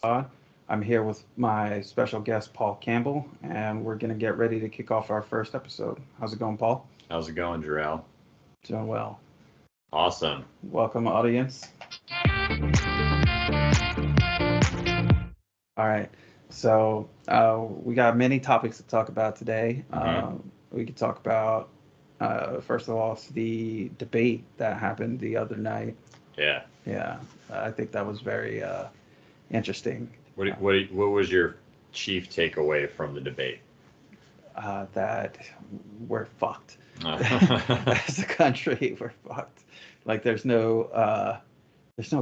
Persaud. I'm here with my special guest, Paul Campbell, and we're going to get ready to kick off our first episode. How's it going, Paul? How's it going, Jorrel? Doing well. Awesome. Welcome, audience. All right. So, we got many topics to talk about today. hmm We could talk about, first of all, the debate that happened the other night. Yeah. Yeah, I think that was very interesting. What was your chief takeaway from the debate? That we're fucked. Uh, As a country, we're fucked. Like there's no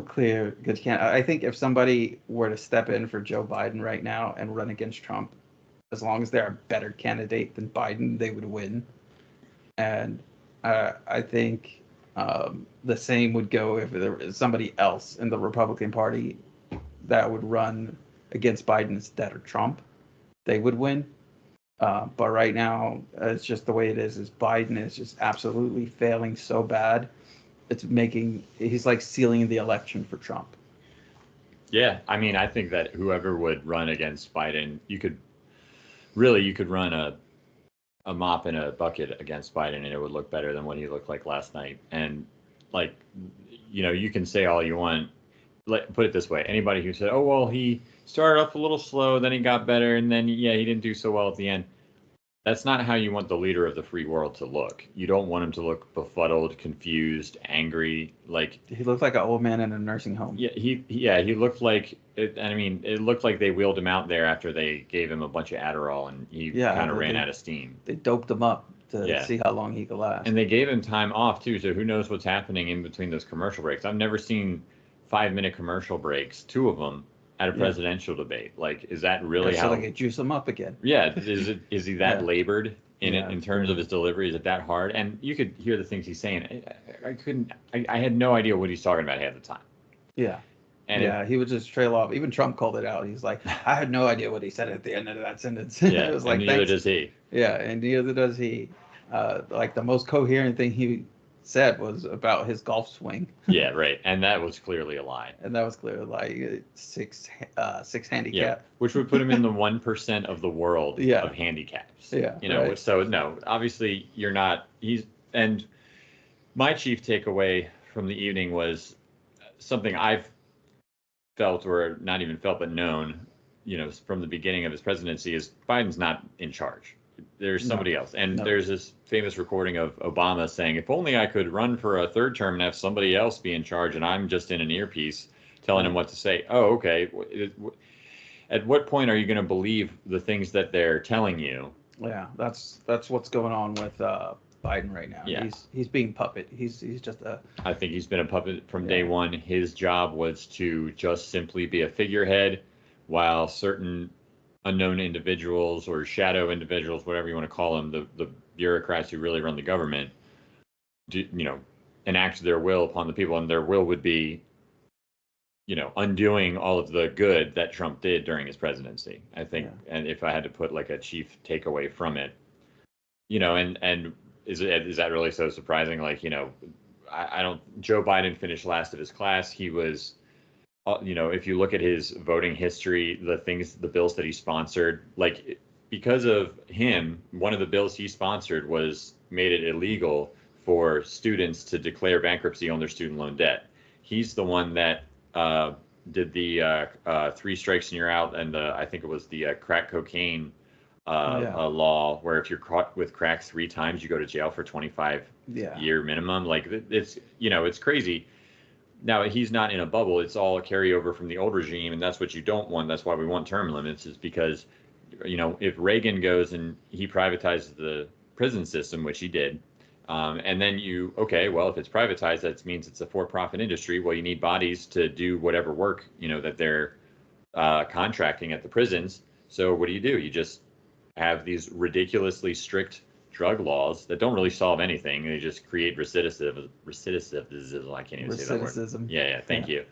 clear good candidate. I think if somebody were to step in for Joe Biden right now and run against Trump, as long as they're a better candidate than Biden, they would win. And I think the same would go if there was somebody else in the Republican Party that would run against Biden instead of Trump, they would win. But right now, it's just the way it is. Is Biden is just absolutely failing so bad. He's like sealing the election for Trump. yeah, I mean, I think that whoever would run against Biden, you could run a mop in a bucket against Biden, and it would look better than what he looked like last night. And like, you can say all you want. Put it this way: anybody who said, "Oh well, he started off a little slow, then he got better, and then he didn't do so well at the end." That's not how you want the leader of the free world to look. You don't want him to look befuddled, confused, angry. Like, He looked like an old man in a nursing home. he looked like it. I mean, it looked like they wheeled him out there after they gave him a bunch of Adderall, and he Yeah, kind of ran out of steam. they doped him up to Yeah. see how long he could last. And they gave him time off too, so who knows what's happening in between those commercial breaks. I've never seen 5-minute commercial breaks, two of them, at a Yeah. presidential debate. Like, is that really So how? they could juice him up again. Yeah, is he that Yeah. labored in Yeah. it in terms of his delivery? Is it that hard? And you could hear the things he's saying. I had no idea what he's talking about half the time. Yeah. And Yeah, he would just trail off. Even Trump called it out. He's like, I had no idea what he said at the end of that sentence. yeah, It was and like, neither thanks. does he. Yeah, and neither does he. Like the most coherent thing he said was about his golf swing, Yeah, right. And that was clearly a lie. and that was clearly like six Yeah, handicap. which would put him in the 1% of the world Yeah. of handicaps. Yeah, right. So no, obviously you're not. And my chief takeaway from the evening was something I've felt, or not even felt, but known, from the beginning of his presidency, is Biden's not in charge. There's No, somebody else. And no. there's this famous recording of Obama saying, if only I could run for a third term and have somebody else be in charge and I'm just in an earpiece telling him what to say. Oh, okay. At what point are you going to believe the things that they're telling you? Yeah, that's what's going on with Biden right now. Yeah. He's being puppet. He's just a I think he's been a puppet from day Yeah. one. His job was to just simply be a figurehead while certain unknown individuals or shadow individuals, whatever you want to call them, the bureaucrats who really run the government, enact their will upon the people, and their will would be, undoing all of the good that Trump did during his presidency. I think, Yeah. and if I had to put like a chief takeaway from it, and is that really so surprising? Like, I don't. Joe Biden finished last of his class. He was, if you look at his voting history, the bills that he sponsored, like because of him, one of the bills he sponsored made it illegal for students to declare bankruptcy on their student loan debt. He's the one that did the 3 strikes and you're out, and I think it was the crack cocaine Yeah. law, where if you're caught with crack 3 times, you go to jail for 25 Yeah. year minimum. Like, it's crazy. Now, he's not in a bubble. It's all a carryover from the old regime, and that's what you don't want. That's why we want term limits, is because, if Reagan goes and he privatizes the prison system, which he did, and then well, if it's privatized, that means it's a for-profit industry. Well, you need bodies to do whatever work, that they're contracting at the prisons. So what do? You just have these ridiculously strict drug laws that don't really solve anything. They just create recidivism. I can't even say that word. Recidivism. Yeah, thank you.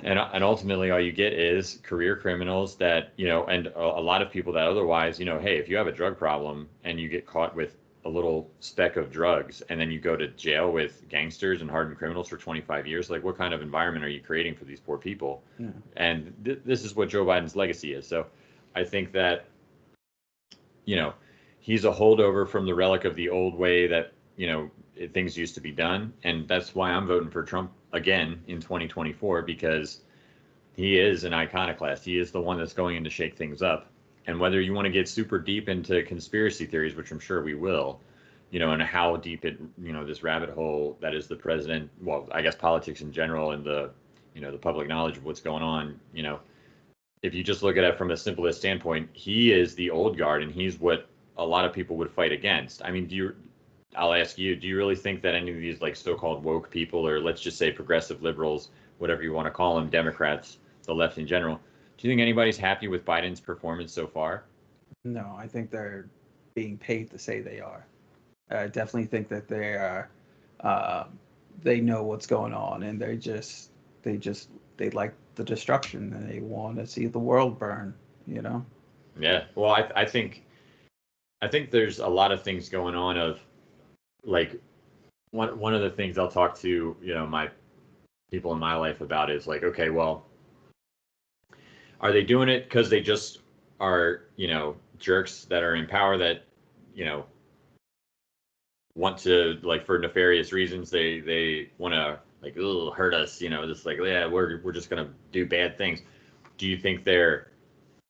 And ultimately, all you get is career criminals that, and a lot of people that otherwise, hey, if you have a drug problem and you get caught with a little speck of drugs, and then you go to jail with gangsters and hardened criminals for 25 years. Like, what kind of environment are you creating for these poor people? Yeah. And this is what Joe Biden's legacy is. So I think that, you know, he's a holdover from the relic of the old way that, you know, things used to be done. And that's why I'm voting for Trump again in 2024, because he is an iconoclast. He is the one that's going in to shake things up. And whether you want to get super deep into conspiracy theories, which I'm sure we will, you know, and how deep it, you know, this rabbit hole that is the president, well, I guess politics in general and the, you know, the public knowledge of what's going on, you know, if you just look at it from a simplest standpoint, he is the old guard, and he's what a lot of people would fight against. I mean, I'll ask you, do you really think that any of these like so-called woke people, or let's just say progressive liberals, whatever you want to call them, Democrats, the left in general, do you think anybody's happy with Biden's performance so far? No, I think they're being paid to say they are. I definitely think that they are. They know what's going on, and they like the destruction, and they want to see the world burn. You know. Yeah. Well, I think there's a lot of things going on. Of like one of the things I'll talk to, you know, my people in my life about is like, okay, well, are they doing it because they just are, you know, jerks that are in power that, you know, want to, like, for nefarious reasons, they want to like, ugh, hurt us, you know, just like, yeah, we're just gonna do bad things. Do you think they're,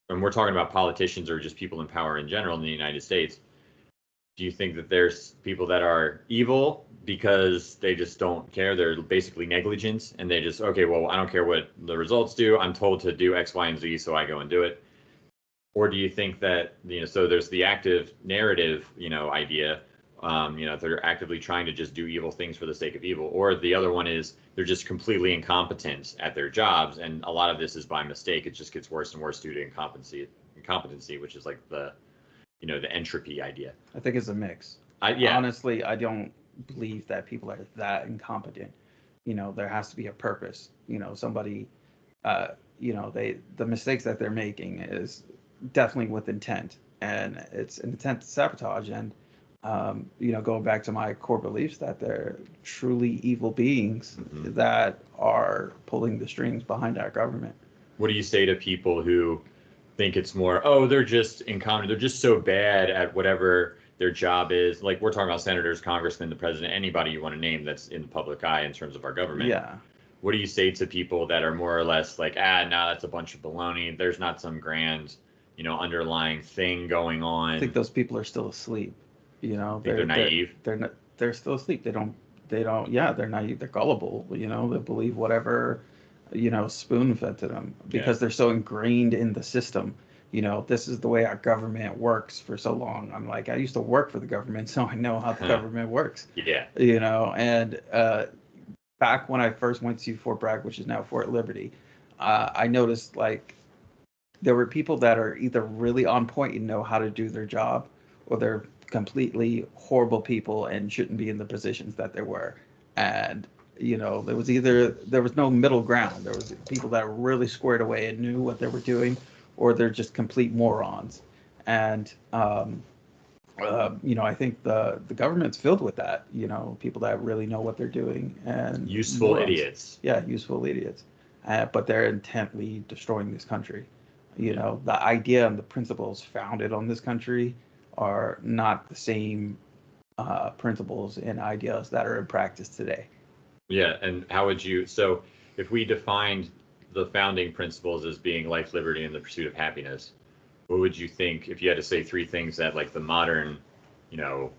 and we're talking about politicians or just people in power in general in the United States, do you think that there's people that are evil because they just don't care? They're basically negligent, and they just, okay, well, I don't care what the results do. I'm told to do X, Y, and Z, so I go and do it. Or do you think that, you know, so there's the active narrative, you know, idea, you know, they're actively trying to just do evil things for the sake of evil, or the other one is they're just completely incompetent at their jobs, and a lot of this is by mistake. It just gets worse and worse due to incompetency, which is like the, you know, the entropy idea. I think it's a mix. Yeah. Honestly, I don't believe that people are that incompetent. You know, there has to be a purpose. You know, somebody, you know, the mistakes that they're making is definitely with intent, and it's an intent to sabotage. And you know, going back to my core beliefs that they're truly evil beings that are pulling the strings behind our government. What do you say to people who think it's more, oh, they're just incompetent, they're just so bad at whatever their job is? Like, we're talking about senators, congressmen, the president, anybody you want to name that's in the public eye in terms of our government. Yeah. What do you say to people that are more or less like, no, that's a bunch of baloney, there's not some grand, you know, underlying thing going on? I think those people are still asleep. You know, they're naive. They're still asleep. They don't. Yeah, they're naive. They're gullible. You know, they believe whatever, you know, spoon fed to them because they're so ingrained in the system. You know, this is the way our government works for so long. I'm like, I used to work for the government, so I know how the government works. Yeah. You know, and back when I first went to Fort Bragg, which is now Fort Liberty, I noticed like there were people that are either really on point and know how to do their job, or they're completely horrible people and shouldn't be in the positions that they were. And you know, there was no middle ground. There was people that were really squared away and knew what they were doing, or they're just complete morons. And you know, I think the government's filled with that. You know, people that really know what they're doing and useful idiots. Yeah, useful idiots. But they're intently destroying this country. You know, the idea and the principles founded on this country are not the same principles and ideas that are in practice today. Yeah, and how would you, so if we defined the founding principles as being life, liberty, and the pursuit of happiness, what would you think if you had to say three things that like the modern, you know,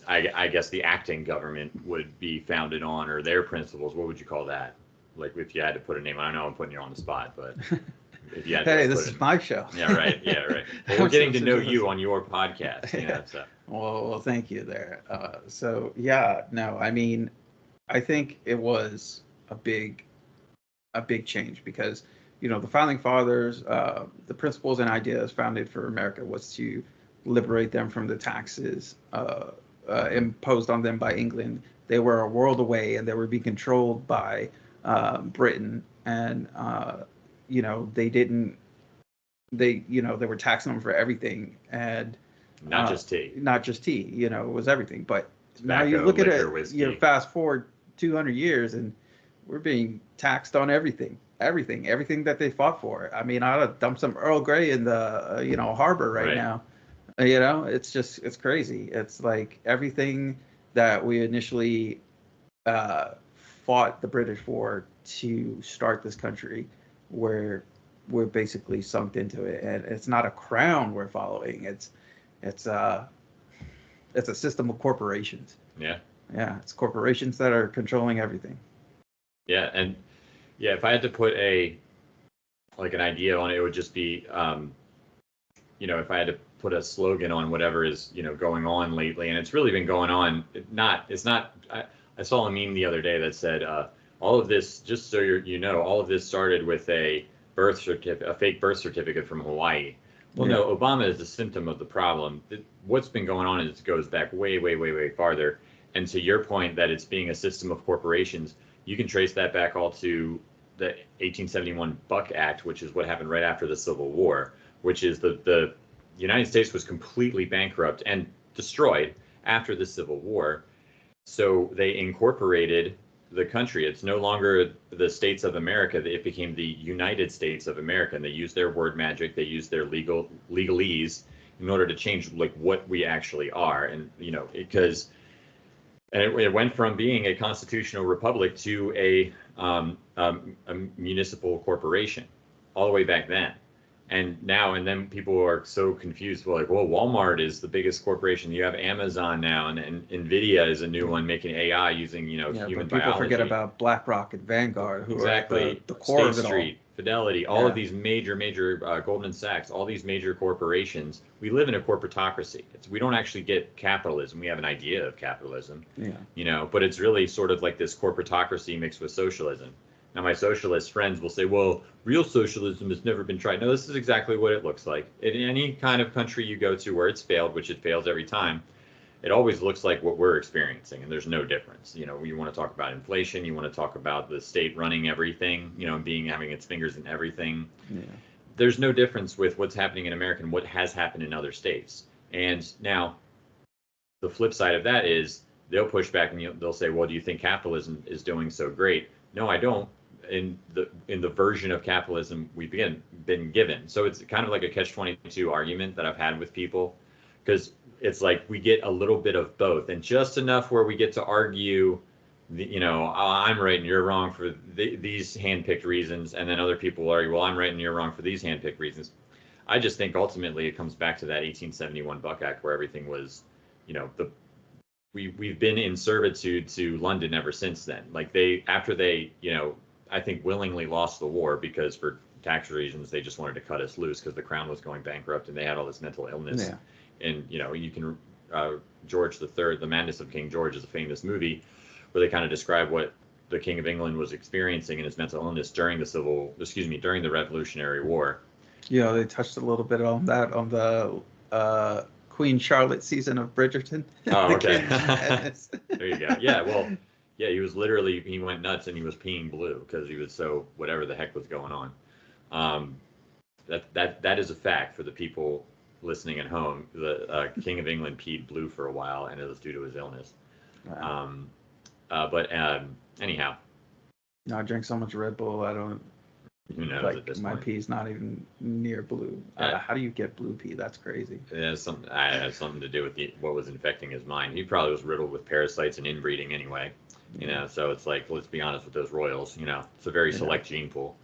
I guess the acting government would be founded on, or their principles, what would you call that? Like if you had to put a name, I know I'm putting you on the spot, but if you had to hey, this is my show. Yeah, right. Yeah, right. Well, we're getting to know you on your podcast. You know, so. Well, thank you there. So yeah, no, I mean, I think it was a big change because, you know, the founding fathers, the principles and ideas founded for America was to liberate them from the taxes imposed on them by England. They were a world away, and they were being controlled by Britain, and you know, they were taxing them for everything, and Not just tea. Not just tea, you know, it was everything. But now Tobacco, you look at liquor, it, whiskey. you fast forward 200 years and we're being taxed on everything that they fought for. I mean, I ought to dump some Earl Grey in the, harbor right now. You know, it's crazy. It's like everything that we initially fought the British for to start this country, where we're basically sunk into it, and it's not a crown we're following. It's a system of corporations. Yeah. Yeah, it's corporations that are controlling everything. Yeah, and yeah, if I had to put an idea on it, it would just be, if I had to put a slogan on whatever is, going on lately, and it's really been going on. I saw a meme the other day that said, all of this, just so all of this started with a fake birth certificate from Hawaii. Well, no, Obama is a symptom of the problem. What's been going on is it goes back way, way, way, way farther. And to your point that it's being a system of corporations, you can trace that back all to the 1871 Buck Act, which is what happened right after the Civil War, which is the United States was completely bankrupt and destroyed after the Civil War. So they incorporated the country. It's no longer the States of America. It became the United States of America, and they used their word magic. They used their legalese in order to change what we actually are. And because it went from being a constitutional republic to a municipal corporation all the way back then. And then people are so confused. Well, Walmart is the biggest corporation. You have Amazon now, and Nvidia is a new one making AI using, human biology. People forget about BlackRock and Vanguard, who exactly. are the core State of it Street, all. Fidelity, all of these major Goldman Sachs, all these major corporations. We live in a corporatocracy. We don't actually get capitalism. We have an idea of capitalism, but it's really sort of like this corporatocracy mixed with socialism. Now, my socialist friends will say, well, real socialism has never been tried. No, this is exactly what it looks like. In any kind of country you go to where it's failed, which it fails every time, it always looks like what we're experiencing, and there's no difference. You want to talk about inflation, you want to talk about the state running everything, having its fingers in everything. Yeah. There's no difference with what's happening in America and what has happened in other states. And now, the flip side of that is they'll push back and they'll say, well, do you think capitalism is doing so great? No, I don't. In the version of capitalism we've been given. So it's kind of like a catch-22 argument that I've had with people, because it's like we get a little bit of both, and just enough where we get to argue, I'm right and you're wrong for these hand-picked reasons, and then other people will argue, well, I'm right and you're wrong for these hand-picked reasons. I just think ultimately it comes back to that 1871 Buck Act, where everything was, we've been in servitude to London ever since then. Like after they I think willingly lost the war, because for tax reasons they just wanted to cut us loose because the crown was going bankrupt and they had all this mental illness. Yeah. And you can George III, The Madness of King George, is a famous movie where they kind of describe what the King of England was experiencing in his mental illness during the Revolutionary War. Yeah, they touched a little bit on that on the Queen Charlotte season of Bridgerton. Oh, okay. There you go. Yeah, well, yeah, he went nuts and he was peeing blue because he was so whatever the heck was going on. That is a fact for the people listening at home. The King of England peed blue for a while, and it was due to his illness. Wow. Anyhow. No, I drink so much Red Bull, I don't. Who knows at this my point? pee's not even near blue. How do you get blue pee? That's crazy. It has something to do with what was infecting his mind. He probably was riddled with parasites and inbreeding anyway. So it's like, let's be honest with those royals. It's a very select gene pool.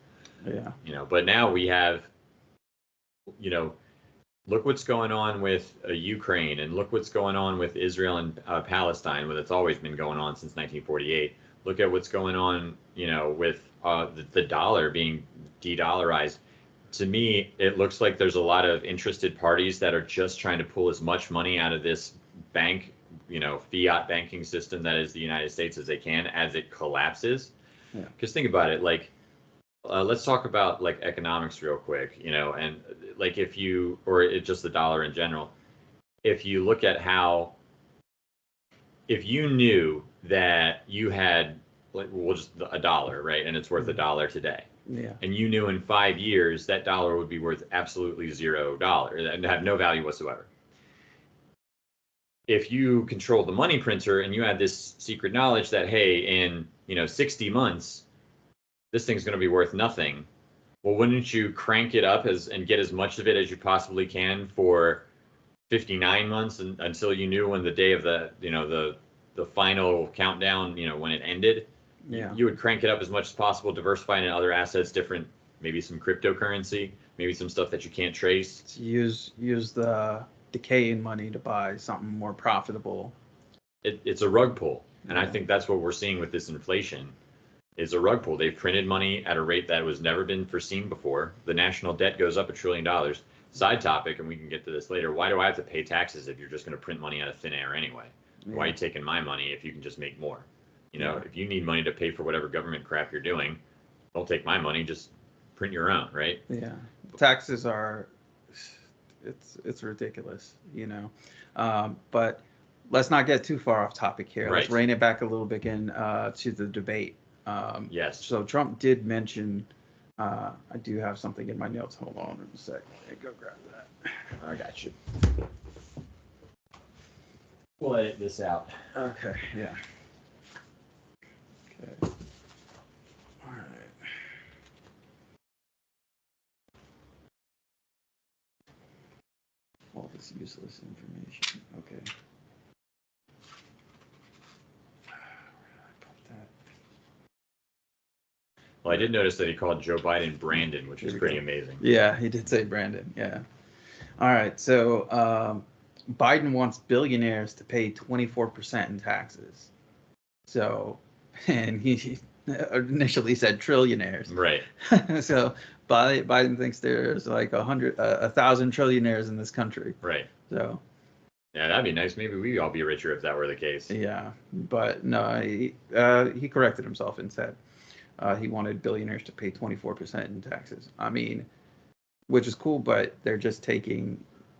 Yeah. But now we have, look what's going on with Ukraine, and look what's going on with Israel and Palestine. Well, it's always been going on since 1948. Look at what's going on, with the dollar being de-dollarized. To me, it looks like there's a lot of interested parties that are just trying to pull as much money out of this bank, fiat banking system that is the United States as they can as it collapses. Because think about it, let's talk about economics real quick, and just the dollar in general. If you look at if you knew that you had just a dollar, right, and it's worth $1 today. Yeah. And you knew in 5 years that dollar would be worth absolutely $0 and have no value whatsoever. if you control the money printer and you had this secret knowledge that, hey, in 60 months, this thing's going to be worth nothing. Well, wouldn't you crank it up and get as much of it as you possibly can for 59 months until you knew when the day of the final countdown, when it ended? Yeah. You would crank it up as much as possible, diversify into other assets, different, maybe some cryptocurrency, maybe some stuff that you can't trace. Use the decaying money to buy something more profitable. It's a rug pull, and I Yeah. think that's what we're seeing with this inflation. Is a rug pull. They've printed money at a rate that was never been foreseen before. The national debt goes up $1 trillion. Side topic, and we can get to this later. Why do I have to pay taxes if you're just going to print money out of thin air anyway? Yeah. Why are you taking my money if you can just make more? Yeah. If you need money to pay for whatever government crap you're doing, don't take my money. Just print your own, right? Yeah. Taxes are, it's ridiculous, but let's not get too far off topic here. Right. Let's rein it back a little bit to the debate. Yes. So Trump did mention, I do have something in my notes. Hold on a sec. Hey, go grab that. I got you. We'll edit this out. Okay. Yeah. Okay. All right. All this useless information. Okay. Where did I put that? Well, I did notice that he called Joe Biden Brandon, which is Here we pretty go. amazing. Yeah, he did say Brandon. Yeah. All right. So Biden wants billionaires to pay 24% in taxes. So, and he initially said trillionaires. Right. So Biden thinks there's like 1,000 trillionaires in this country. Right. So. Yeah, that'd be nice. Maybe we'd all be richer if that were the case. Yeah, but no, he corrected himself and said he wanted billionaires to pay 24% in taxes. I mean, which is cool, but they're going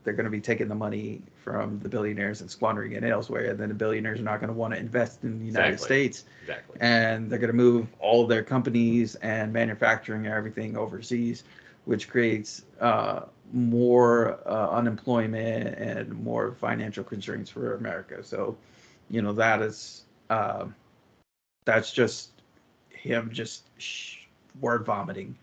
to be taking the money from the billionaires and squandering it elsewhere. And then the billionaires are not going to want to invest in the United States. Exactly. And they're going to move all of their companies and manufacturing and everything overseas, which creates more unemployment and more financial constraints for America. So, that's just him word vomiting,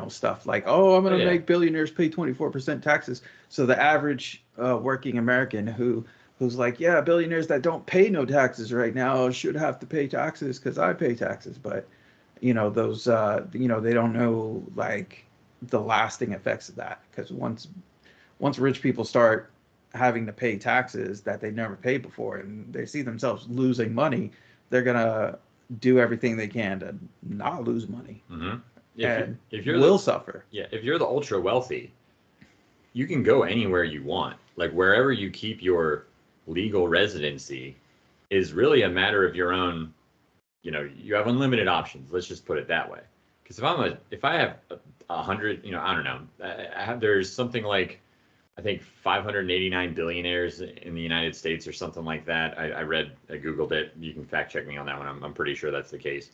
stuff like, oh, I'm going to make billionaires pay 24% taxes. So the average working American who's like, yeah, billionaires that don't pay no taxes right now should have to pay taxes because I pay taxes. But, those, they don't know like the lasting effects of that, because once rich people start having to pay taxes that they never paid before and they see themselves losing money, they're going to do everything they can to not lose money. Mm-hmm. If you're suffer. Yeah, if you're the ultra wealthy, you can go anywhere you want. Like wherever you keep your legal residency is really a matter of your own. You have unlimited options. Let's just put it that way. Because if I have 100, I don't know, there's something like, I think 589 billionaires in the United States or something like that. I Googled it. You can fact check me on that one. I'm pretty sure that's the case.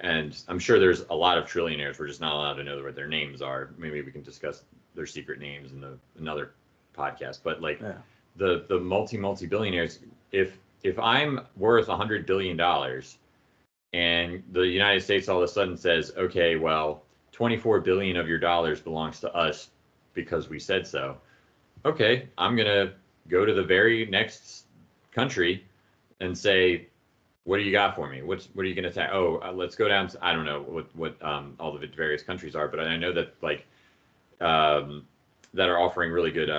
And I'm sure there's a lot of trillionaires. We're just not allowed to know what their names are. Maybe we can discuss their secret names in another podcast. But like the multi billionaires, if I'm worth $100 billion and the United States all of a sudden says, okay, well, 24 billion of your dollars belongs to us because we said so. Okay, I'm going to go to the very next country and say, what do you got for me? What are you going to say? Oh, let's go down to, I don't know what all the various countries are, but I know that that are offering really good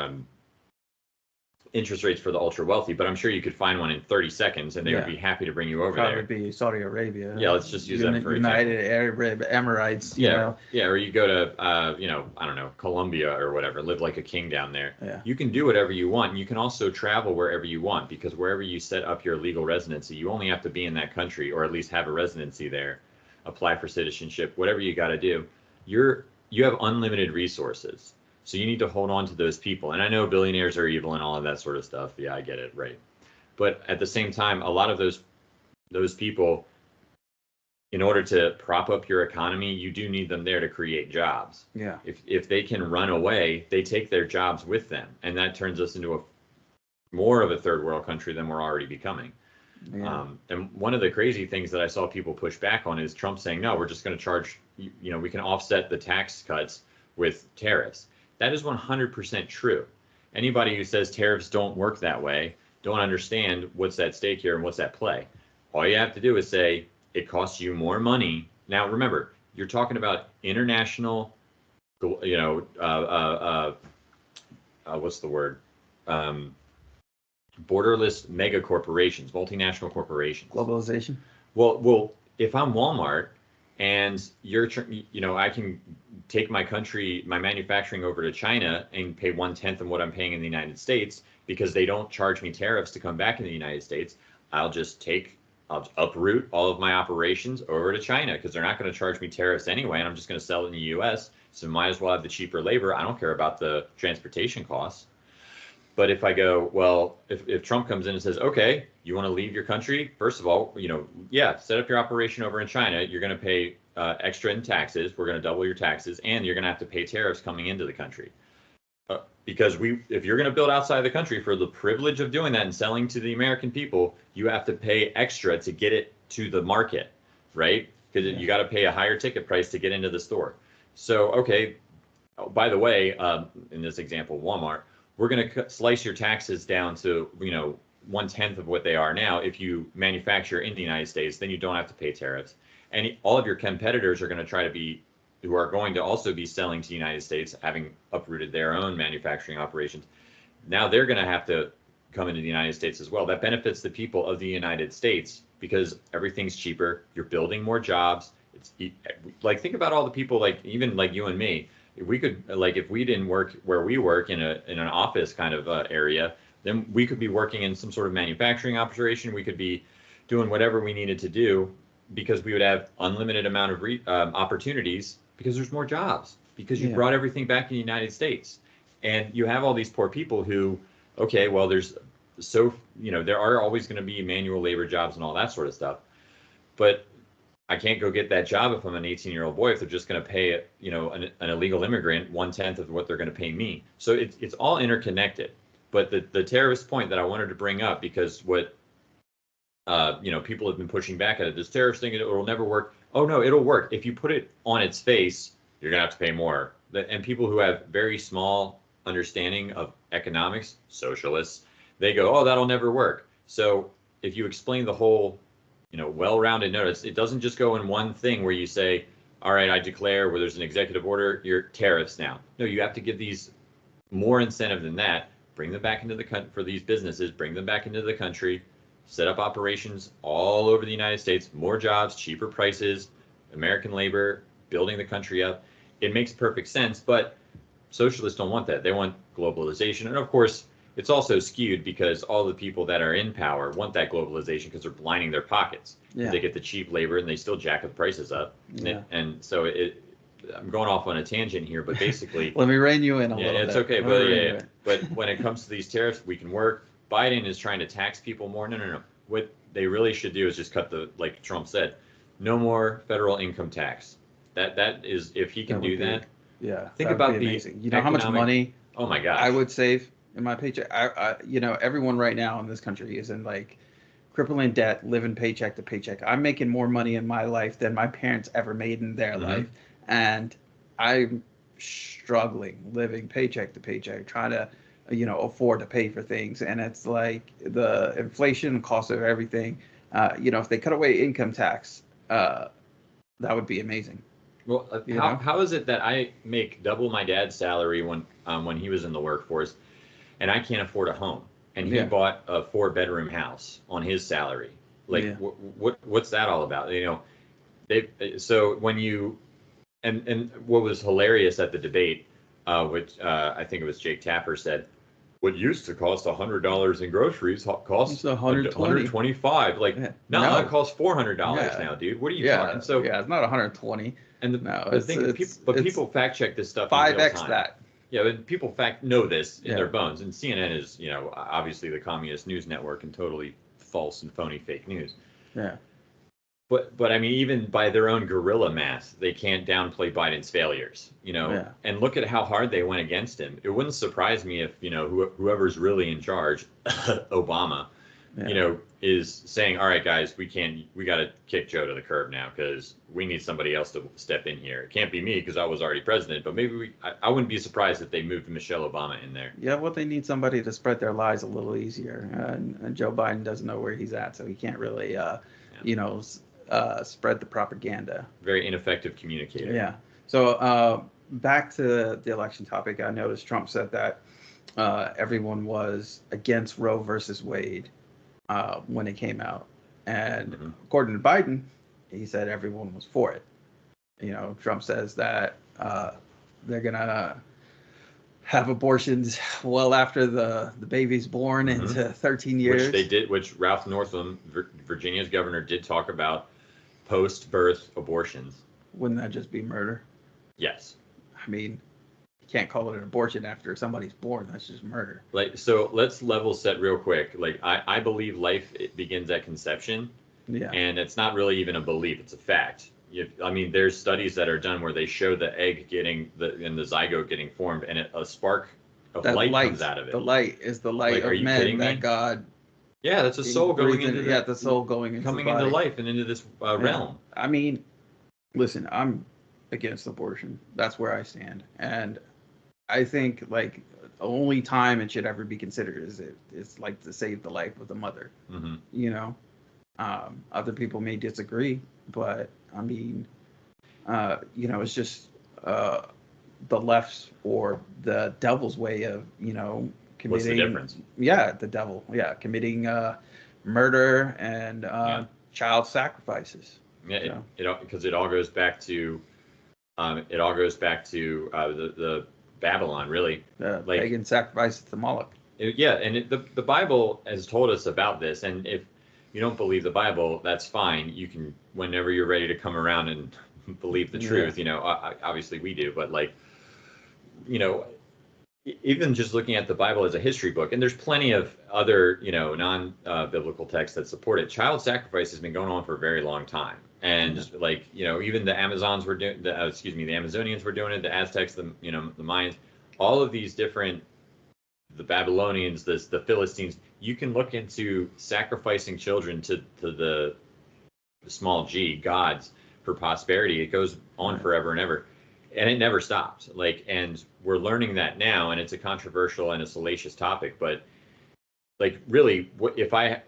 interest rates for the ultra wealthy, but I'm sure you could find one in 30 seconds and they would be happy to bring you over there. Probably be Saudi Arabia. Yeah, let's just use that for United Arab Emirates. Yeah, or you go to, I don't know, Colombia or whatever, live like a king down there. Yeah. You can do whatever you want. And you can also travel wherever you want, because wherever you set up your legal residency, you only have to be in that country or at least have a residency there, apply for citizenship, whatever you got to do. You have unlimited resources. So you need to hold on to those people. And I know billionaires are evil and all of that sort of stuff. Yeah, I get it, right. But at the same time, a lot of those people, in order to prop up your economy, you do need them there to create jobs. Yeah. If they can run away, they take their jobs with them. And that turns us into more of a third world country than we're already becoming. Yeah. And one of the crazy things that I saw people push back on is Trump saying, no, we're just going to charge, we can offset the tax cuts with tariffs. That is 100% true. Anybody who says tariffs don't work that way don't understand what's at stake here and what's at play. All you have to do is say it costs you more money. Now, remember, you're talking about international, what's the word? Um, Borderless mega corporations, multinational corporations. Globalization. Well, if I'm Walmart and I can take my manufacturing over to China and pay 1/10 of what I'm paying in the United States because they don't charge me tariffs to come back in the United States. I'll uproot all of my operations over to China because they're not going to charge me tariffs anyway, and I'm just going to sell it in the U.S. So might as well have the cheaper labor. I don't care about the transportation costs. But if I go, well, if Trump comes in and says, okay, you want to leave your country? First of all, set up your operation over in China. You're going to pay extra in taxes. We're going to double your taxes, and you're going to have to pay tariffs coming into the country. Because if you're going to build outside the country for the privilege of doing that and selling to the American people, you have to pay extra to get it to the market, right? Because you got to pay a higher ticket price to get into the store. So, okay, by the way, in this example, Walmart, we're going to slice your taxes down to 1/10 of what they are now. If you manufacture in the United States, then you don't have to pay tariffs. And all of your competitors are going to who are going to also be selling to the United States, having uprooted their own manufacturing operations. Now they're going to have to come into the United States as well. That benefits the people of the United States because everything's cheaper. You're building more jobs. It's like, think about all the people, like even like you and me. If we didn't work where we work in an office kind of area, then we could be working in some sort of manufacturing operation. We could be doing whatever we needed to do because we would have unlimited amount of opportunities because there's more jobs because you brought everything back in the United States. And you have all these poor people who, okay, well, there are always going to be manual labor jobs and all that sort of stuff. But I can't go get that job if I'm an 18-year-old boy if they're just going to pay an illegal immigrant 1/10 of what they're going to pay me. So it's all interconnected. But the terrorist point that I wanted to bring up, because what people have been pushing back at it, this tariffs thing, it will never work. Oh no, it'll work. If you put it on its face, you're going to have to pay more. And people who have very small understanding of economics, socialists, they go, oh, that'll never work. So if you explain the whole well-rounded notice, it doesn't just go in one thing where you say, all right, I declare where there's an executive order, your tariffs now. No, you have to give these more incentive than that. Bring them back into the country for these businesses, bring them back into the country, set up operations all over the United States, more jobs, cheaper prices, American labor, building the country up. It makes perfect sense, but socialists don't want that. They want globalization. And of course, it's also skewed because all the people that are in power want that globalization because they're blinding their pockets. Yeah. They get the cheap labor and they still jack the prices up. Yeah. And so I'm going off on a tangent here, but basically, let me rein you in a little bit. It's okay, but but when it comes to these tariffs, we can work. Biden is trying to tax people more. No. What they really should do is just cut like Trump said, no more federal income tax. That is, if he can do that. Yeah. Think about the amazing. How much money? Oh my gosh. I would save in my paycheck. Everyone right now in this country is in like crippling debt, living paycheck to paycheck. I'm making more money in my life than my parents ever made in their life. And I'm struggling living paycheck to paycheck, trying to, afford to pay for things. And it's like the inflation and cost of everything. If they cut away income tax, that would be amazing. Well, how is it that I make double my dad's salary when he was in the workforce, and I can't afford a home, and he bought a 4-bedroom house on his salary? Like, what's that all about? So when you and what was hilarious at the debate, which I think it was Jake Tapper said, what used to cost $100 in groceries costs $125. Like, no, it costs $400 now, dude. What are you talking? So it's not 120. And the thing is, people fact check this stuff 5x that. Yeah, but people know this in their bones. And CNN is, obviously the communist news network and totally false and phony fake news. Yeah. But I mean, even by their own guerrilla math, they can't downplay Biden's failures, you know. Yeah. And look at how hard they went against him. It wouldn't surprise me if, you know, whoever's really in charge, Obama, you Yeah. know, is saying, all right, guys, we got to kick Joe to the curb now because we need somebody else to step in here. It can't be me because I was already president, but maybe I wouldn't be surprised if they moved Michelle Obama in there. Yeah, well, they need somebody to spread their lies a little easier, and Joe Biden doesn't know where he's at, so he can't really, you know, spread the propaganda. Very ineffective communicator. Yeah. So back to the election topic, I noticed Trump said that everyone was against Roe versus Wade when it came out, and according to Biden, he said everyone was for it. You know, Trump says that they're gonna have abortions well after the baby's born into 13 years. Which they did, which Ralph Northam, Virginia's governor, did talk about post-birth abortions. Wouldn't that just be murder? Yes. I mean, you can't call it an abortion after somebody's born. That's just murder. Like, so let's level set real quick. Like, I believe life begins at conception. Yeah. And it's not really even a belief; it's a fact. I mean, there's studies that are done where they show the egg getting and the zygote getting formed, and a spark of light comes out of it. The light is the light Like, of men that God. Yeah, that's a soul going into the soul going into coming the into body. life and into this realm. I mean, listen, I'm against abortion. That's where I stand, and I think like the only time it should ever be considered is like to save the life of the mother. Mm-hmm. You know, other people may disagree, but I mean, you know, it's just the left's or the devil's way of, you know, committing. What's the difference? Yeah, the devil. Yeah, committing murder and child sacrifices. Yeah, because it all goes back to the Babylon, really. Like pagan sacrifices to Moloch. The Bible has told us about this, and if you don't believe the Bible, that's fine. You can, whenever you're ready to come around and believe the truth, you know, obviously we do, but like, you know, even just looking at the Bible as a history book, and there's plenty of other, you know, non-biblical texts that support it. Child sacrifice has been going on for a very long time. And like, you know, even the Amazons were doing, the Amazonians were doing it, the Aztecs, the Mayans, all of these different, the Babylonians, the Philistines, you can look into sacrificing children to the small g gods for prosperity. It goes on forever and ever, and it never stopped. Like, and we're learning that now, and it's a controversial and a salacious topic, but like, really, if I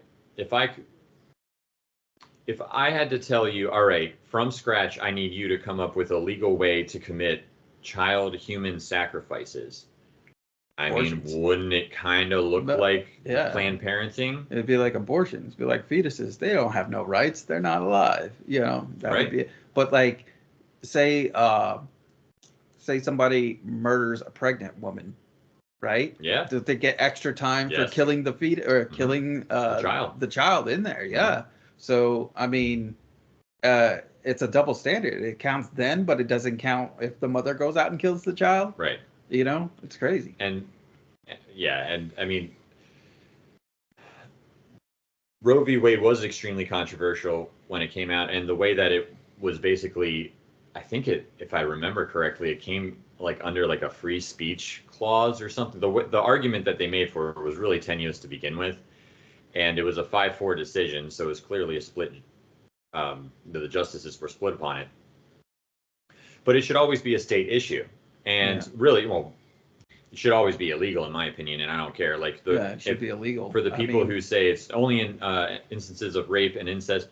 had to tell you, all right, from scratch, I need you to come up with a legal way to commit child human sacrifices, I mean, wouldn't it kind of look like Planned Parenting? It'd be like abortions. It'd be like fetuses. They don't have no rights. They're not alive. You know, that would be it. But like, say somebody murders a pregnant woman, right? Yeah. Do they get extra time for killing the fetus or killing the child in there? Yeah. So I mean, it's a double standard. It counts then, but it doesn't count if the mother goes out and kills the child. Right. You know, it's crazy. And and I mean, Roe v. Wade was extremely controversial when it came out, and the way that it was basically, I think if I remember correctly, it came like under like a free speech clause or something. The argument that they made for it was really tenuous to begin with, and it was a 5-4 decision, so it was clearly a split. The justices were split upon it, but it should always be a state issue. And really, well, it should always be illegal, in my opinion, and I don't care. Like, it should be illegal. For the people who say it's only in instances of rape and incest,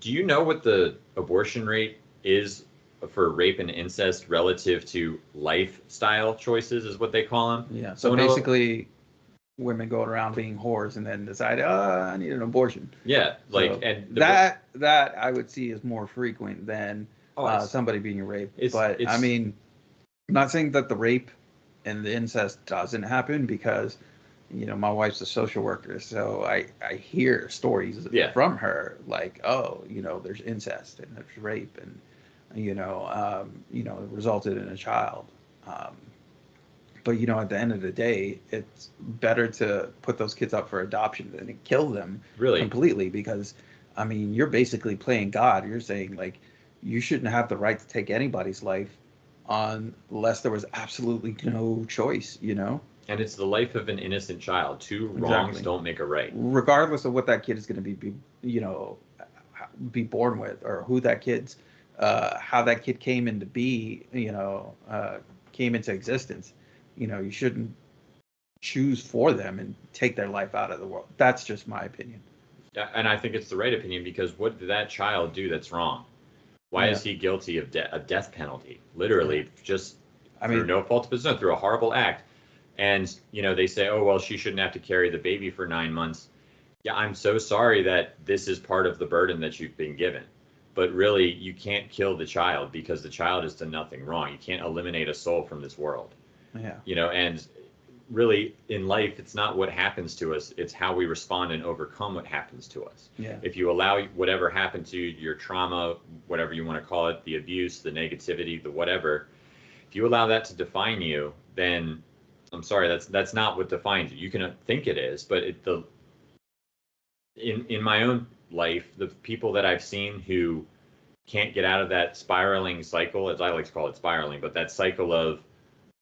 do you know what the abortion rate is for rape and incest relative to lifestyle choices, is what they call them? Yeah, so basically, women going around being whores and then decide, I need an abortion. Yeah, like, so and that I would see is more frequent than somebody being raped. But I mean, I'm not saying that the rape and the incest doesn't happen, because, you know, my wife's a social worker, so I hear stories from her, like, oh, you know, there's incest and there's rape, and it resulted in a child. But, you know, at the end of the day, it's better to put those kids up for adoption than to kill them completely, because I mean, you're basically playing God. You're saying like you shouldn't have the right to take anybody's life unless there was absolutely no choice, you know? And it's the life of an innocent child. Two wrongs Exactly. don't make a right. Regardless of what that kid is going to be, you know, be born with, or who that kid's, how that kid came into be, you know, came into existence. You know, you shouldn't choose for them and take their life out of the world. That's just my opinion. And I think it's the right opinion, because what did that child do that's wrong? Why Yeah. is he guilty of a death penalty? Literally, just I through mean, no fault of his own, through a horrible act. And, you know, they say, oh, well, she shouldn't have to carry the baby for 9 months. Yeah, I'm so sorry that this is part of the burden that you've been given. But really, you can't kill the child, because the child has done nothing wrong. You can't eliminate a soul from this world. yeah, You know, and really in life, it's not what happens to us, it's how we respond and overcome what happens to us. yeah, If you allow whatever happened to you, your trauma, whatever you want to call it, the abuse, the negativity, the whatever, if you allow that to define you, then I'm sorry, that's not what defines you. You can think it is, but in my own life, the people that I've seen who can't get out of that spiraling cycle, as I like to call it, spiraling, but that cycle of,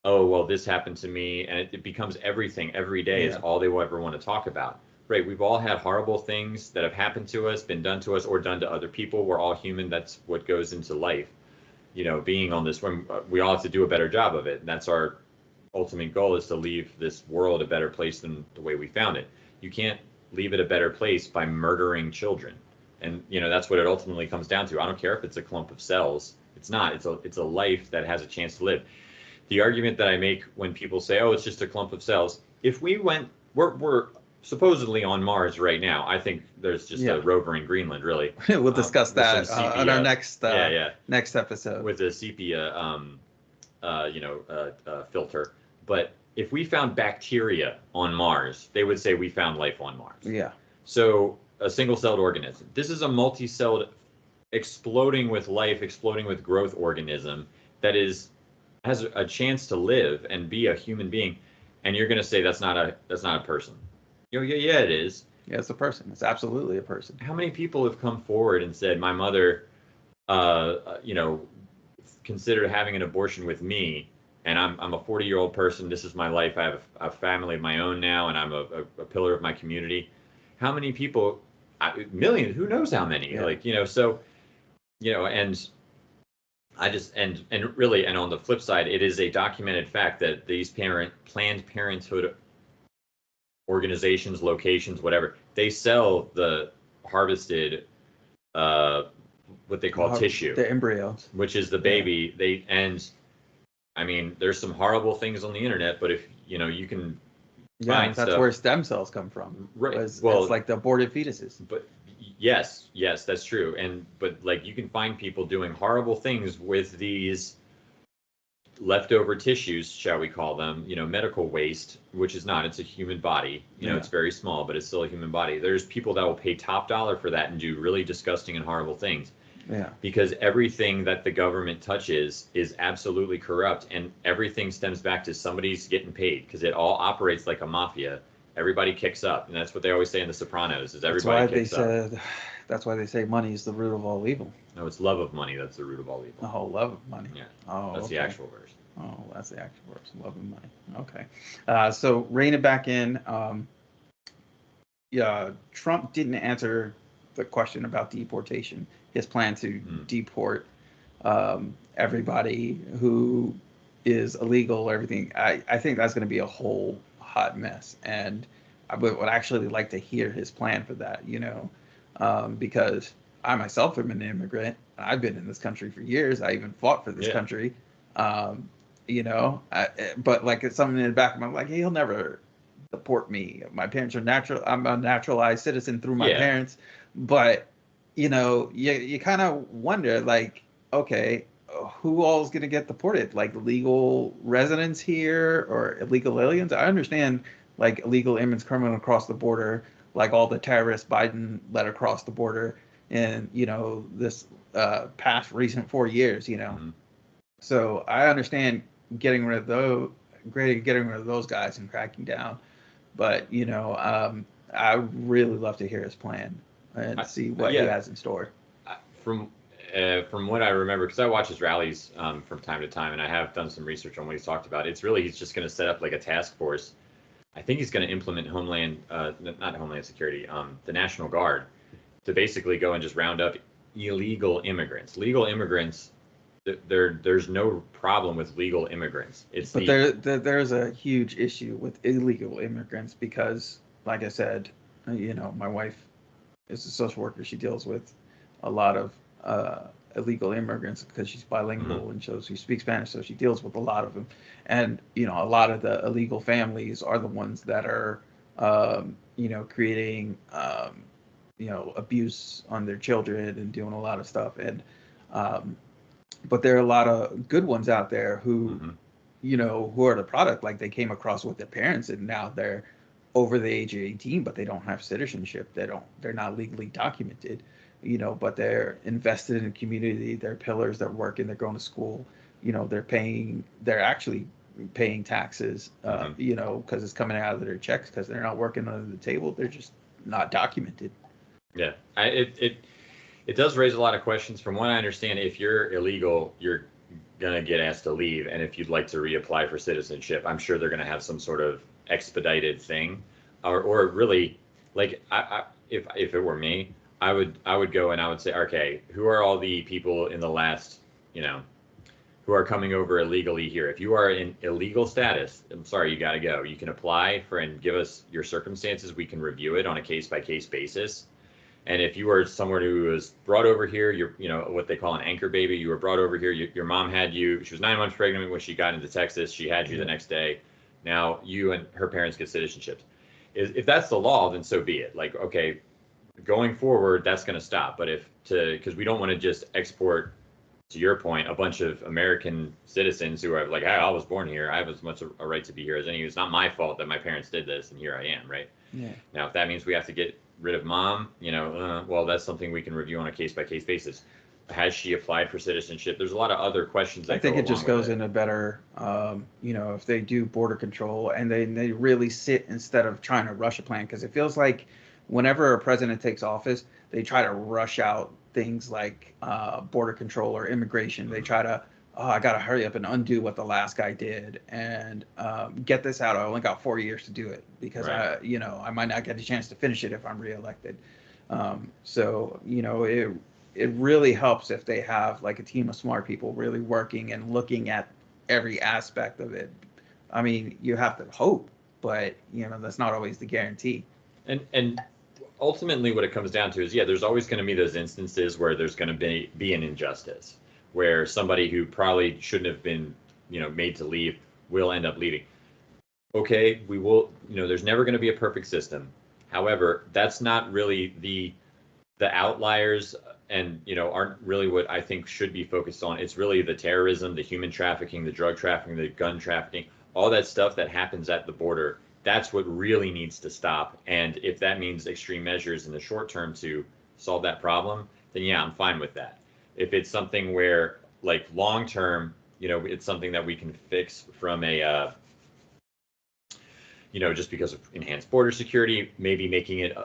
oh, well, this happened to me, and it becomes everything every day is Yeah. all they will ever want to talk about. Right? We've all had horrible things that have happened to us, been done to us, or done to other people. We're all human. That's what goes into life. You know, being on this one, we all have to do a better job of it. And that's our ultimate goal, is to leave this world a better place than the way we found it. You can't leave it a better place by murdering children. And, you know, that's what it ultimately comes down to. I don't care if it's a clump of cells. It's not. It's a life that has a chance to live. The argument that I make when people say, "Oh, it's just a clump of cells," if we went, we're supposedly on Mars right now. I think there's just Yeah. a rover in Greenland, really. we'll discuss with some that on our sepia. next next episode. With a sepia, filter. But if we found bacteria on Mars, they would say we found life on Mars. Yeah, So a single-celled organism. This is a multi-celled, exploding with life, exploding with growth organism that has a chance to live and be a human being, and you're going to say that's not a person. You know, yeah, it is. yeah, it's a person. It's absolutely a person. How many people have come forward and said, my mother, you know, considered having an abortion with me, and I'm a 40-year-old person. This is my life. I have a family of my own now, and I'm a pillar of my community. How many people? Millions. Who knows how many? Yeah. Like, you know, so, you know, and I just and really, and on the flip side, it is a documented fact that these Planned Parenthood organizations, locations, whatever, they sell the harvested what they call tissue, the embryos, which is the baby. I mean, there's some horrible things on the internet, but if you know, you can find that's stuff. where stem cells come from. Right. It's Well, like the aborted fetuses. but yes, that's true. But like, you can find people doing horrible things with these leftover tissues, shall we call them, you know, medical waste, which is not, it's a human body, you know, it's very small, but it's still a human body. There's people that will pay top dollar for that and do really disgusting and horrible things. Yeah. Because everything that the government touches is absolutely corrupt, and everything stems back to somebody's getting paid, because it all operates like a mafia. Everybody kicks up, and that's what they always say in The Sopranos, is everybody kicks up. That's why they say money is the root of all evil. No, it's love of money that's the root of all evil. The whole love of money. Yeah. Oh, That's the actual verse. Oh, that's the actual verse. Love of money. Okay. So rein it back in. Yeah, Trump didn't answer the question about deportation. His plan to deport everybody who is illegal, everything. I think that's going to be a whole hot mess, and I would actually like to hear his plan for that. You know, because I myself am an immigrant. I've been in this country for years. I even fought for this country. You know, but like it's something in the back of my mind, like he'll never deport me. My parents are natural. I'm a naturalized citizen through my parents, but you know, you kind of wonder, like, okay, who all is going to get deported? Like legal residents here or illegal aliens? I understand, like illegal immigrants coming across the border, like all the terrorists Biden let across the border in, you know, this past recent 4 years, you know. Mm-hmm. So I understand getting rid of those guys and cracking down, but you know, I really love to hear his plan. and see what he has in store. From from what I remember, because I watch his rallies from time to time, and I have done some research on what he's talked about. It's really he's just going to set up like a task force. I think he's going to implement not Homeland Security, the National Guard, to basically go and just round up illegal immigrants. Legal immigrants, there's no problem with legal immigrants. But there's a huge issue with illegal immigrants because, like I said, my wife is a social worker. She deals with a lot of illegal immigrants because she's bilingual and she speaks Spanish, so she deals with a lot of them. And a lot of the illegal families are the ones that are creating abuse on their children and doing a lot of stuff. And but there are a lot of good ones out there who who are the product, like they came across with their parents and now they're over the age of 18, but they don't have citizenship. They're not legally documented, but they're invested in the community. They're pillars, they're working, they're going to school, they're actually paying taxes, because it's coming out of their checks because they're not working under the table. They're just not documented. Yeah, it does raise a lot of questions. From what I understand, if you're illegal, you're gonna get asked to leave, and if you'd like to reapply for citizenship, I'm sure they're gonna have some sort of expedited thing, or really, like if it were me, I would go and I would say, okay, who are all the people in the last, who are coming over illegally here? If you are in illegal status, I'm sorry, you got to go. You can apply for and give us your circumstances. We can review it on a case by case basis. And if you are someone who was brought over here, you're, what they call an anchor baby, you were brought over here, your mom had you, she was 9 months pregnant when she got into Texas, she had you the next day. Now you and her parents get citizenships. If that's the law, then so be it. Like, okay, going forward, that's going to stop. But because we don't want to just export, to your point, a bunch of American citizens who are like, hey, I was born here, I have as much a right to be here as any. It's not my fault that my parents did this, and here I am, right? Yeah. Now, if that means we have to get rid of mom, well, that's something we can review on a case-by-case basis. Has she applied for citizenship? There's a lot of other questions that I think it just goes into better, if they do border control and they really sit instead of trying to rush a plan, because it feels like whenever a president takes office, they try to rush out things like border control or immigration. They try to, I got to hurry up and undo what the last guy did and get this out. I only got 4 years to do it because right. I might not get a chance to finish it if I'm reelected. It really helps if they have like a team of smart people really working and looking at every aspect of it. I mean, you have to hope, but that's not always the guarantee. And ultimately what it comes down to is, there's always going to be those instances where there's going to be an injustice, where somebody who probably shouldn't have been, made to leave will end up leaving. Okay, we will, there's never going to be a perfect system. However, that's not really the outliers and, aren't really what I think should be focused on. It's really the terrorism, the human trafficking, the drug trafficking, the gun trafficking, all that stuff that happens at the border. That's what really needs to stop. And if that means extreme measures in the short term to solve that problem, then yeah, I'm fine with that. If it's something where, like, long term, it's something that we can fix from a, just because of enhanced border security, maybe making it,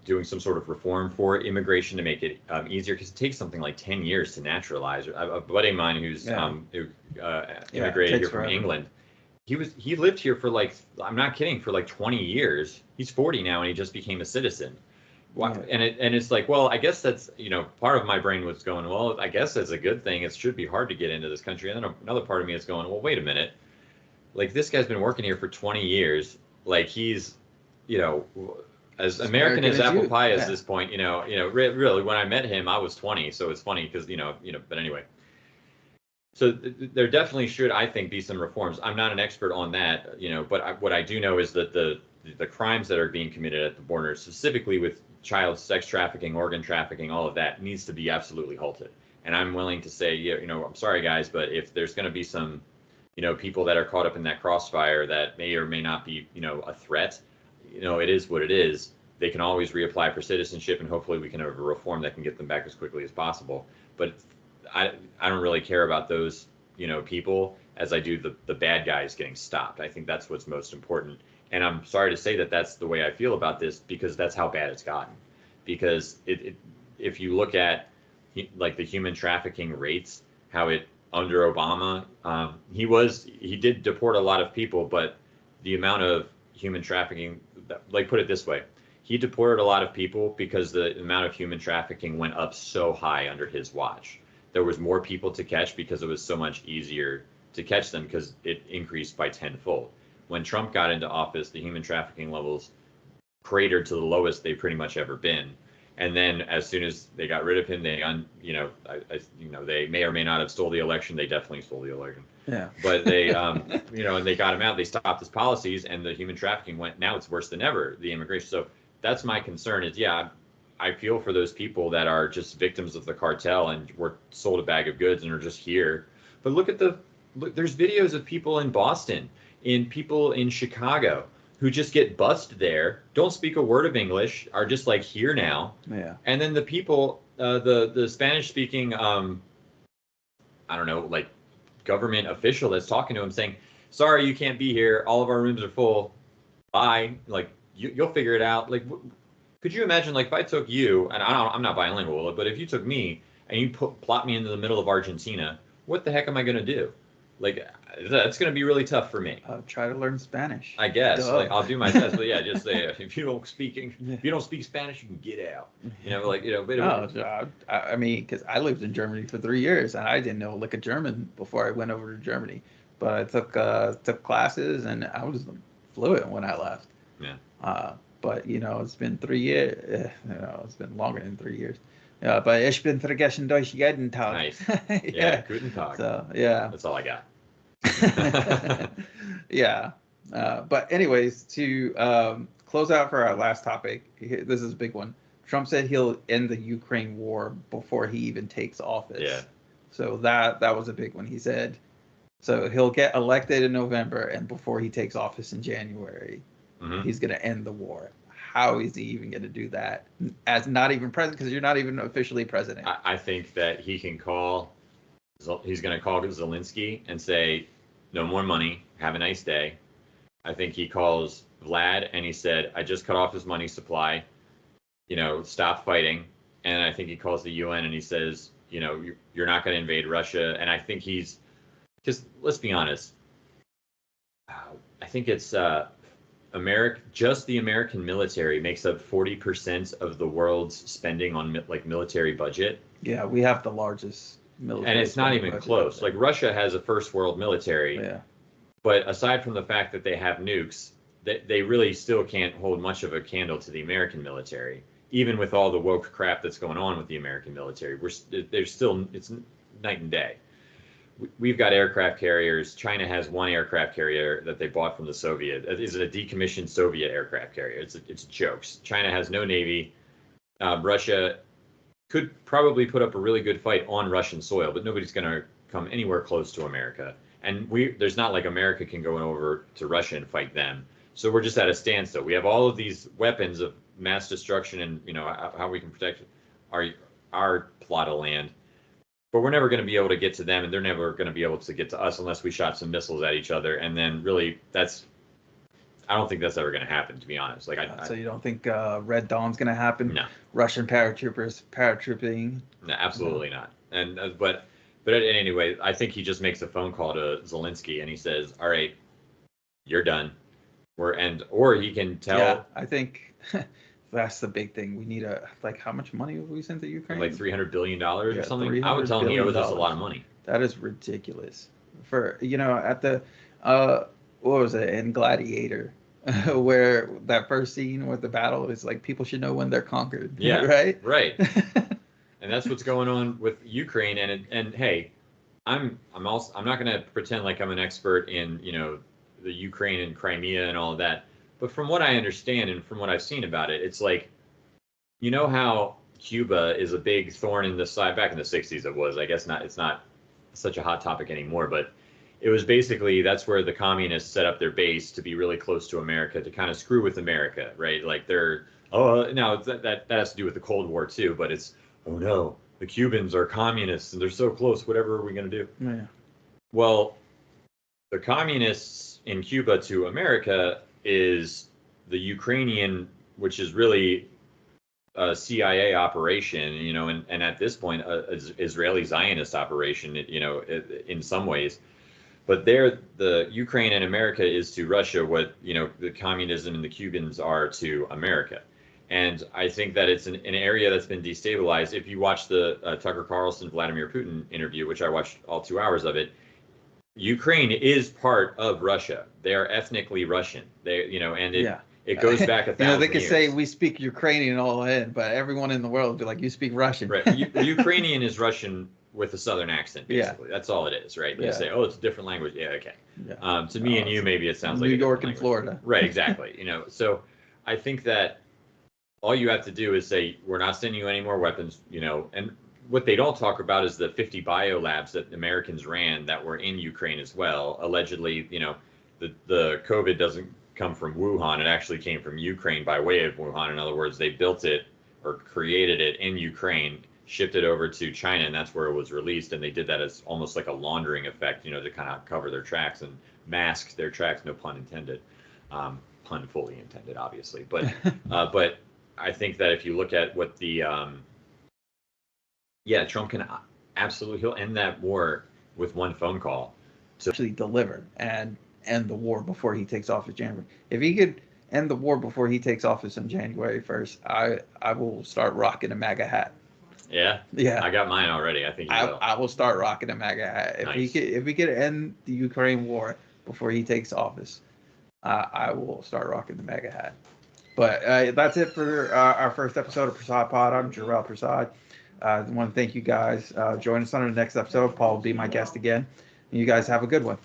doing some sort of reform for immigration to make it easier, because it takes something like 10 years to naturalize. A buddy of mine who immigrated here from England, he lived here for I'm not kidding, for 20 years. He's 40 now and he just became a citizen. Yeah. And it's like, well, I guess that's, part of my brain was going, well, I guess that's a good thing. It should be hard to get into this country. And then another part of me is going, well, wait a minute. Like, this guy's been working here for 20 years. Like, he's, as American as apple pie at this point, really, when I met him, I was 20. So it's funny because, but anyway. So there definitely should, I think, be some reforms. I'm not an expert on that, but what I do know is that the crimes that are being committed at the border, specifically with child sex trafficking, organ trafficking, all of that needs to be absolutely halted. And I'm willing to say, I'm sorry, guys, but if there's going to be some, people that are caught up in that crossfire that may or may not be, a threat, it is what it is. They can always reapply for citizenship, and hopefully we can have a reform that can get them back as quickly as possible. But I don't really care about those, people as I do the bad guys getting stopped. I think that's what's most important. And I'm sorry to say that that's the way I feel about this, because that's how bad it's gotten. because if you look at like the human trafficking rates, how it under Obama, he did deport a lot of people, but the amount of human trafficking, like put it this way, he deported a lot of people because the amount of human trafficking went up so high under his watch. There was more people to catch because it was so much easier to catch them because it increased by tenfold. When Trump got into office, the human trafficking levels cratered to the lowest they've pretty much ever been. And then as soon as they got rid of him, they they may or may not have stole the election. They definitely stole the election. Yeah. But they, and they got him out. They stopped his policies, and the human trafficking went. Now it's worse than ever. The immigration. So that's my concern. Is I feel for those people that are just victims of the cartel and were sold a bag of goods and are just here. But look. There's videos of people in Boston, people in Chicago, who just get bussed there, don't speak a word of English, are just like here now. Yeah. And then the people, the Spanish speaking, I don't know, like government official that's talking to him saying, sorry, you can't be here. All of our rooms are full. Bye. Like you'll figure it out. Like, could you imagine, like if I took you, and I'm not bilingual, but if you took me and you plot me into the middle of Argentina, what the heck am I going to do? Like, that's going to be really tough for me. Try to learn Spanish. I guess. Like, I'll do my best, but yeah, just say if you don't speak Spanish, you can get out. But I mean, because I lived in Germany for 3 years and I didn't know a lick of German before I went over to Germany. But I took classes and I was fluent when I left. Yeah. But it's been 3 years. It's been longer than 3 years. Yeah, but ich bin vergessen Deutsch jeden Tag. Nice. Yeah, guten Tag. So yeah. That's all I got. Yeah. But anyways, to close out for our last topic, this is a big one. Trump said he'll end the Ukraine war before he even takes office. Yeah. So that was a big one. He said, so he'll get elected in November, and before he takes office in January, he's going to end the war. How is he even going to do that as not even president? Because you're not even officially president. I think that he's going to call Zelensky and say, no more money. Have a nice day. I think he calls Vlad and he said, I just cut off his money supply. Stop fighting. And I think he calls the UN and he says, you're not going to invade Russia. And I think because let's be honest, I think it's just the American military makes up 40% of the world's spending on military budget. Yeah, we have the largest military. And it's not even close. Like Russia has a first world military. Yeah. But aside from the fact that they have nukes, they really still can't hold much of a candle to the American military. Even with all the woke crap that's going on with the American military, it's night and day. We've got aircraft carriers. China has one aircraft carrier that they bought from the Soviet. It's a decommissioned Soviet aircraft carrier. It's jokes. China has no navy. Russia could probably put up a really good fight on Russian soil, but nobody's going to come anywhere close to America. And there's not like America can go over to Russia and fight them. So we're just at a standstill. We have all of these weapons of mass destruction and how we can protect our plot of land. But we're never going to be able to get to them, and they're never going to be able to get to us unless we shot some missiles at each other. And then, really, I don't think that's ever going to happen, to be honest. So you don't think Red Dawn's going to happen? No. Russian paratroopers paratrooping? No, absolutely not. And but anyway, I think he just makes a phone call to Zelensky, and he says, "All right, you're done." Or he can tell. Yeah, I think. That's the big thing. We need how much money have we sent to Ukraine? Like $300 billion or something. I would tell him he owes us a lot of money. That is ridiculous. For at the what was it in Gladiator, where that first scene with the battle is like people should know when they're conquered. Yeah. Right. Right. And that's what's going on with Ukraine. And hey, I'm not going to pretend like I'm an expert in the Ukraine and Crimea and all of that. But from what I understand and from what I've seen about it, it's like, how Cuba is a big thorn in the side. Back in the 60s it was. I guess not. It's not such a hot topic anymore. But it was basically that's where the communists set up their base to be really close to America to kind of screw with America, right? Like now that has to do with the Cold War too. But it's no, the Cubans are communists and they're so close. Whatever are we going to do? Yeah. Well, the communists in Cuba to America is the Ukrainian, which is really a CIA operation, you know, and at this point, a Israeli Zionist operation, you know, in some ways. But there, the Ukraine and America is to Russia what, you know, the communism and the Cubans are to America. And I think that it's an area that's been destabilized. If you watch the Tucker Carlson Vladimir Putin interview, which I watched all 2 hours of it, Ukraine is part of Russia. They are ethnically Russian. They, you know, and it goes back 1,000 You know, they could years. say we speak Ukrainian all in, but everyone in the world would be like, you speak Russian. Right. Ukrainian is Russian with a southern accent, basically. That's all it is, right? You say, oh, it's a different language. Yeah, okay. To me and you, maybe it sounds like New York and Florida. Right, exactly. You know, so I think that all you have to do is say, we're not sending you any more weapons, you know, and what they don't talk about is the 50 bio labs that Americans ran that were in Ukraine as well. Allegedly, you know, the COVID doesn't come from Wuhan. It actually came from Ukraine by way of Wuhan. In other words, they built it or created it in Ukraine, shipped it over to China, and that's where it was released. And they did that as almost like a laundering effect, you know, to kind of cover their tracks and mask their tracks, no pun intended. Pun fully intended, obviously. But but I think that if you look at what the Trump can absolutely, he'll end that war with one phone call to actually deliver and end the war before he takes office January. If he could end the war before he takes office on January 1st, I will start rocking a MAGA hat. Yeah. I got mine already. I think you will. I will start rocking a MAGA hat. If we could end the Ukraine war before he takes office, I will start rocking the MAGA hat. But that's it for our first episode of Persaud Pod. I'm Jorrel Persaud. I want to thank you guys. Join us on our next episode. Paul will be my guest again. You guys have a good one.